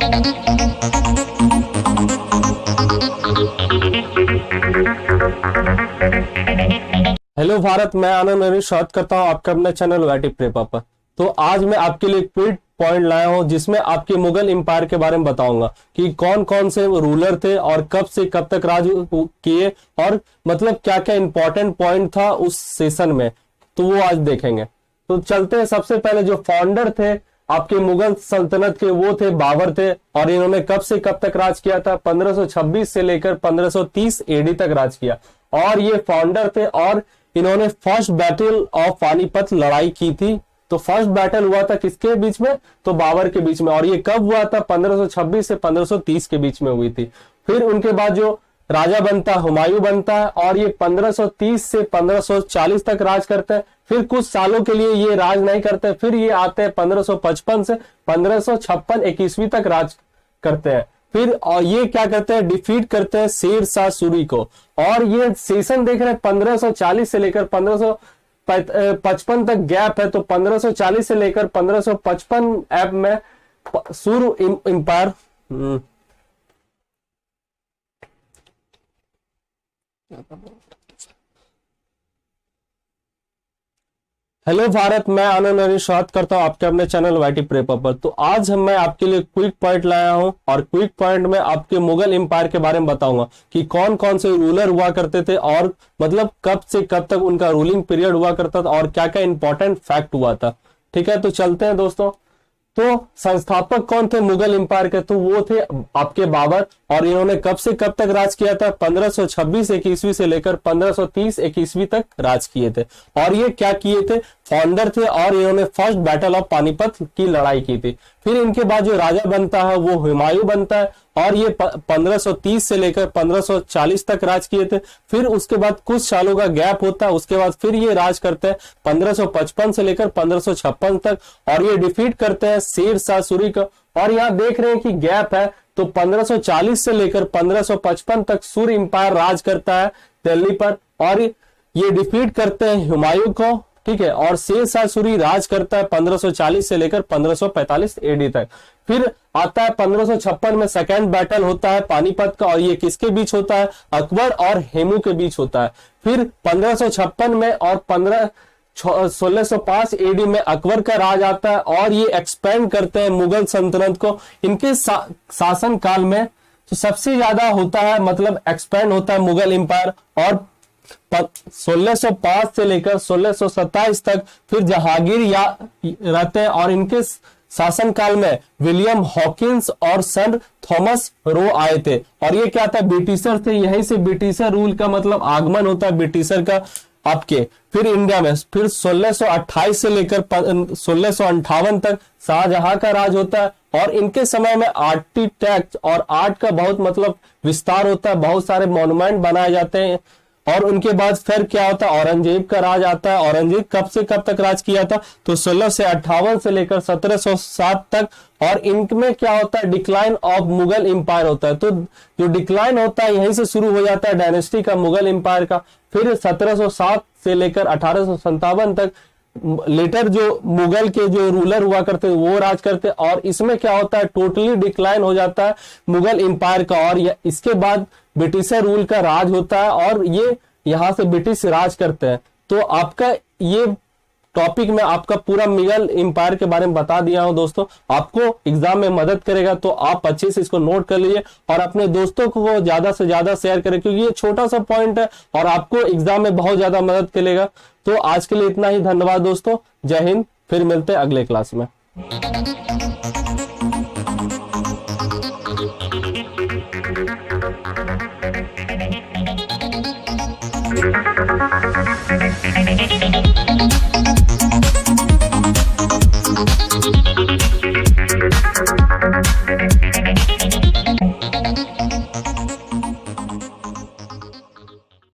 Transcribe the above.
Hello Bharat, मैं आनंद नरेश स्वागत करता हूं आपका अपने चैनल वाईटी प्रेपा पर। तो आज मैं आपके लिए क्विक पॉइंट लाया हूं जिसमें आपके मुगल एम्पायर के बारे में बताऊंगा कि कौन कौन से रूलर थे और कब से कब तक राज किए और मतलब क्या क्या इंपॉर्टेंट पॉइंट था उस सेशन में, तो वो आज देखेंगे। तो चलते हैं। सबसे पहले जो फाउंडर थे आपके मुगल सल्तनत के वो थे बाबर थे, और इन्होंने कब से कब तक राज किया था? 1526 से लेकर 1530 एडी तक राज किया, और ये फाउंडर थे। और इन्होंने फर्स्ट बैटल ऑफ पानीपत लड़ाई की थी। तो फर्स्ट बैटल हुआ था किसके बीच में? तो बाबर के बीच में। और ये कब हुआ था? 1526 से 1530 के बीच में हुई थी। फिर उनके बाद जो राजा बनता हुमायूं बनता है, और ये 1530 से 1540 तक राज करते हैं। फिर कुछ सालों के लिए ये राज नहीं करते, फिर ये आते हैं 1555 से 1556 21वीं तक राज करते हैं। फिर और ये क्या करते हैं? डिफीट करते हैं शेर शाह सूरी को। और ये सेशन देख रहे हैं 1540 से लेकर 1555 तक गैप है। तो 1540 से लेकर 1555 ऐप में सूर एम्पायर हेलो भारत, मैं आनंद नरेश स्वागत करता हूं आपके अपने चैनल वाईटी प्रेपा पर। तो आज मैं आपके लिए क्विक पॉइंट लाया हूं, और क्विक पॉइंट में आपके मुगल एम्पायर के बारे में बताऊंगा कि कौन कौन से रूलर हुआ करते थे, और मतलब कब से कब तक उनका रूलिंग पीरियड हुआ करता था, और क्या क्या इंपॉर्टेंट फैक्ट हुआ था। ठीक है, तो चलते हैं दोस्तों। तो संस्थापक कौन थे मुगल एम्पायर के? तो वो थे आपके बाबर, और इन्होंने कब से कब तक राज किया था? 1526 21वीं से लेकर 1530 21वीं तक राज किए थे। और ये क्या किए थे? फाउंडर थे, और इन्होंने फर्स्ट बैटल ऑफ पानीपत की लड़ाई की थी। फिर इनके बाद जो राजा बनता है वो हुमायूं बनता है, और ये 1530 से लेकर 1540 तक राज किए थे। फिर उसके बाद कुछ सालों का गैप होता है, उसके बाद फिर ये राज करते हैं 1555 से लेकर 1556 तक, और ये डिफीट करते हैं शेर शाह सूरी को। और यहाँ देख रहे हैं कि गैप है, तो 1540 से लेकर 1555 तक सूर एम्पायर राज करता है दिल्ली पर, और ये डिफीट करते हैं हुमायूं को। ठीक है, और शेर शाह सूरी राज करता है 1540 से लेकर 1545 एडी तक। फिर आता है 1556 में सेकेंड बैटल होता है पानीपत का, और ये किसके बीच होता है? अकबर और हेमू के बीच होता है। फिर 1556 में और 1605 एडी में अकबर का राज आता है, और ये एक्सपेंड करते हैं मुगल सल्तनत को। इनके शासन काल में तो सबसे ज्यादा होता है, मतलब एक्सपेंड होता है मुगल एम्पायर। और 1605 से लेकर 1627 तक फिर जहांगीर रहते हैं, और इनके शासन काल में विलियम हॉकिंस और सर थॉमस रो आए थे। और ये क्या था? ब्रिटिशर थे। यहीं से ब्रिटिशर रूल का मतलब आगमन होता है ब्रिटिशर का आपके। फिर इंडिया में फिर 1628 से लेकर 1658 तक शाहजहां का राज होता है, और इनके समय में आर्किटेक्ट और आर्ट का बहुत मतलब विस्तार होता है, बहुत सारे मॉन्यूमेंट बनाए जाते हैं। और उनके बाद फिर क्या होता है? औरंगजेब का राज आता है। औरंगजेब कब से कब तक राज किया था? तो 1658 से लेकर 1707 तक। और इनमें क्या होता है? डिक्लाइन ऑफ मुगल एम्पायर होता है। तो जो डिक्लाइन होता है यहीं से शुरू हो जाता है डायनेस्टी का, मुगल एम्पायर का। फिर 1707 से लेकर 1857 तक लेटर जो मुगल के जो रूलर हुआ करते वो राज करते, और इसमें क्या होता है? टोटली डिक्लाइन हो जाता है मुगल एम्पायर का, और इसके बाद ब्रिटिशर रूल का राज होता है, और ये यहां से ब्रिटिश राज करते हैं। तो आपका ये टॉपिक में आपका पूरा मुगल एम्पायर के बारे में बता दिया हूं दोस्तों। आपको एग्जाम में मदद करेगा, तो आप अच्छे से इसको नोट कर लीजिए, और अपने दोस्तों को ज्यादा से ज्यादा शेयर करें, क्योंकि ये छोटा सा पॉइंट है और आपको एग्जाम में बहुत ज्यादा मदद करेगा। तो आज के लिए इतना ही। धन्यवाद दोस्तों, जय हिंद। फिर मिलते हैं अगले क्लास में।